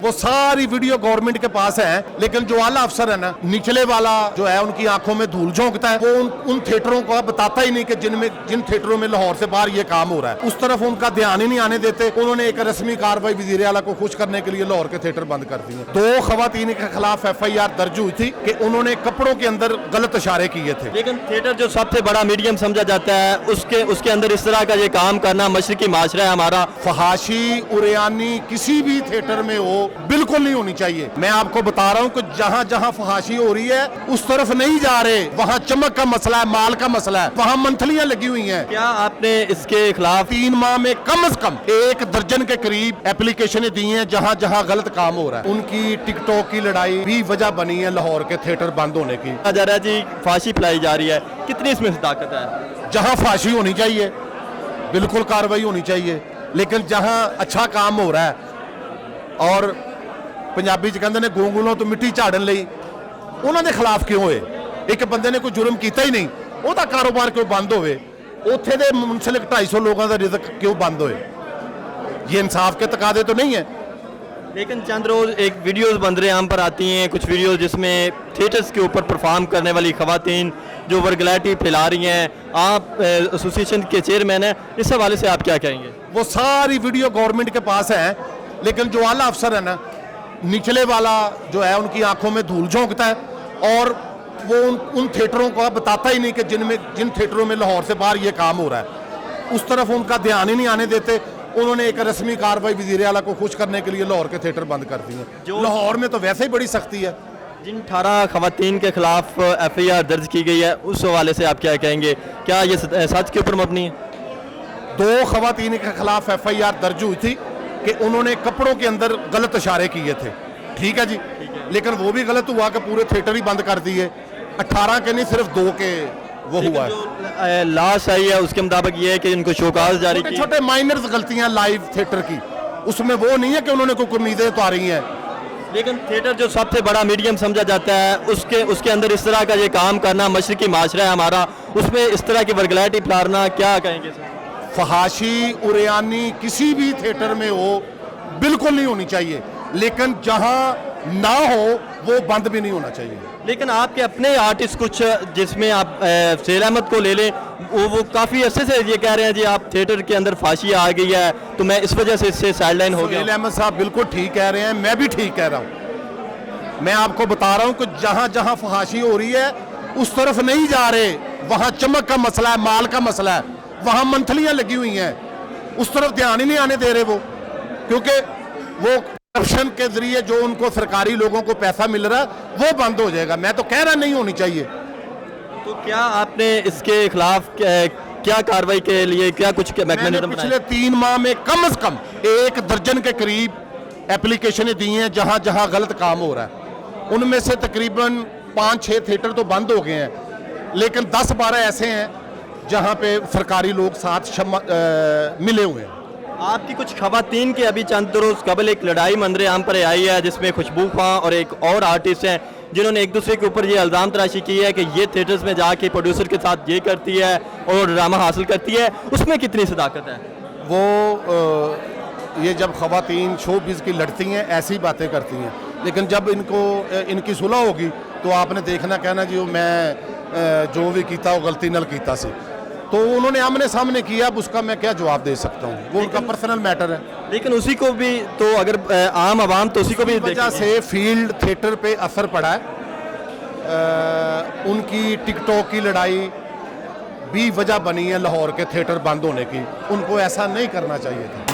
वो सारी video government के पास है, लेकिन जो आला अफसर है ना, निचले वाला जो है, उनकी आंखों में धूल झोंकता है। वो उन थिएटरों को बताता ही नहीं कि जिन थिएटरों में लाहौर से बाहर ये काम हो रहा है, उस तरफ उनका ध्यान ही नहीं आने देते। उन्होंने एक रस्मी कार्रवाई वजीर आला को खुश करने के लिए लाहौर के थिएटर बंद कर दिए। 2 खवातीन के खिलाफ FIR दर्ज हुई थी कि उन्होंने कपड़ों के अंदर गलत इशारे किए थे। लेकिन थिएटर जो सबसे बड़ा मीडियम समझा जाता है, उसके अंदर इस तरह का ये काम करना मशरकी माशरा है हमारा। फहाशी उरियानी किसी भी थिएटर में हो बिल्कुल नहीं होनी चाहिए। मैं आपको बता रहा हूँ कि जहाँ जहाँ फहाशी हो रही है उस तरफ नहीं जा रहे, वहाँ चमक का मसला है, माल का मसला है, वहाँ मंथलियाँ लगी हुई हैं। क्या आपने इसके खिलाफ 3 माह में कम से कम 1 दर्जन के करीब एप्लीकेशनें दी हैं जहाँ जहाँ गलत काम हो रहा है। उनकी टिकटॉक की लड़ाई भी वजह बनी है लाहौर के थिएटर बंद होने की। जा रहा है जी, फांसी पिलाई जा रही है, कितनी इसमें ताकत है? जहाँ फांसी होनी चाहिए बिल्कुल कार्रवाई होनी चाहिए, लेकिन जहाँ अच्छा काम हो रहा है और पंजाबी च कहते ने गोंगलों तो मिट्टी झाड़न लई, उन्होंने खिलाफ क्यों होए? एक बंदे ने कोई जुर्म किया ही नहीं, ਉਹਦਾ कारोबार क्यों बंद होवे? उत्थे दे मुंसलिक 250 लोगों का रिज़्क क्यों बंद होए? ये इंसाफ के तकादे तो नहीं है। लेकिन चंद रोज एक वीडियोस बन रहे आम पर आती हैं, कुछ वीडियोस जिसमें थिएटर्स के ऊपर परफॉर्म करने वाली खवातीन जो वर्गलाइटी फैला रही हैं। आप एसोसिएशन के चेयरमैन हैं, इस हवाले से आप क्या कहेंगे? वो सारी वीडियो गवर्नमेंट के पास है, लेकिन जो आला अफसर है ना, निचले वाला जो है, उनकी आंखों में धूल झोंकता है और वो उन थिएटरों को बताता ही नहीं कि जिन थिएटरों में लाहौर से बाहर ये काम हो रहा है, उस तरफ उनका ध्यान ही नहीं आने देते। उन्होंने एक रस्मी कार्रवाई वजीर आला को खुश करने के लिए लाहौर के थिएटर बंद कर दिए। लाहौर में तो वैसे ही बड़ी सख्ती है। जिन 18 खवातीन के खिलाफ FIR दर्ज की गई है, उस हवाले से आप क्या कहेंगे? क्या ये सच के ऊपर मबनी है? 2 खवातीन के खिलाफ FIR दर्ज हुई थी कि उन्होंने कपड़ों के अंदर गलत इशारे किए थे। ठीक है जी, लेकिन वो भी गलत हुआ कि पूरे थिएटर ही बंद कर दिए। 18 के नहीं, सिर्फ 2 के वो हुआ है। लाश आई है उसके मुताबिक ये है कि इनको शोकाज जारी की। छोटे माइनर गलतियां लाइव थिएटर की, उसमें वो नहीं है कि उन्होंने कोई उम्मीदें उतारी हैं। लेकिन थिएटर जो सबसे बड़ा मीडियम समझा जाता है, उसके अंदर इस तरह का ये काम करना मशरकी माशरा है हमारा, उसमें इस तरह की वर्गलाइटी फैलाना, क्या कहेंगे सर? फहाशी उरियानी किसी भी थिएटर में हो बिल्कुल नहीं होनी चाहिए, लेकिन जहां ना हो वो बंद भी नहीं होना चाहिए। लेकिन आपके अपने आर्टिस्ट कुछ, जिसमें आप शेर अहमद को ले लें, वो काफ़ी अरसे से ये कह रहे हैं जी आप थिएटर के अंदर फांसी आ गई है, तो मैं इस वजह से इससे साइडलाइन हो गया। शेर अहमद साहब बिल्कुल ठीक कह रहे हैं, मैं भी ठीक कह रहा हूँ। मैं आपको बता रहा हूँ कि जहाँ जहाँ फहाशी हो रही है उस तरफ नहीं जा रहे, वहाँ चमक का मसला है, माल का मसला है, वहाँ मंथलियाँ लगी हुई हैं, उस तरफ ध्यान ही नहीं आने दे रहे वो, क्योंकि वो करप्शन के जरिए जो उनको सरकारी लोगों को पैसा मिल रहा है वो बंद हो जाएगा। मैं तो कह रहा नहीं होनी चाहिए। तो क्या आपने इसके खिलाफ क्या कार्रवाई के लिए क्या कुछ मैकेनिज्म पिछले 3 माह में कम से कम 1 दर्जन के करीब एप्लीकेशनें दी हैं जहां जहां गलत काम हो रहा है। उनमें से तकरीबन 5-6 थिएटर तो बंद हो गए हैं, लेकिन 10-12 ऐसे हैं जहां पे सरकारी लोग साथ मिले हुए हैं। आपकी कुछ खवातीन के अभी चंद रोज कबल एक लड़ाई मंजर आम पर आई है, जिसमें खुशबू खां और एक और आर्टिस्ट हैं जिन्होंने एक दूसरे के ऊपर ये इल्ज़ाम तराशी की है कि ये थिएटर्स में जाके प्रोड्यूसर के साथ ये करती है और ड्रामा हासिल करती है। उसमें कितनी सदाकत है? वो ये जब खवातीन शोबिज़ की लड़ती हैं ऐसी बातें करती हैं, लेकिन जब इनकी सुलह होगी तो आपने देखना, कहना जी मैं जो भी किया वो गलती नल किया सी। तो उन्होंने आमने सामने किया, अब उसका मैं क्या जवाब दे सकता हूँ, वो उनका पर्सनल मैटर है। लेकिन उसी को भी तो अगर आम आवाम तो उसी को भी वजह से फील्ड थिएटर पे असर पड़ा है। उनकी टिकटॉक की लड़ाई भी वजह बनी है लाहौर के थिएटर बंद होने की। उनको ऐसा नहीं करना चाहिए था।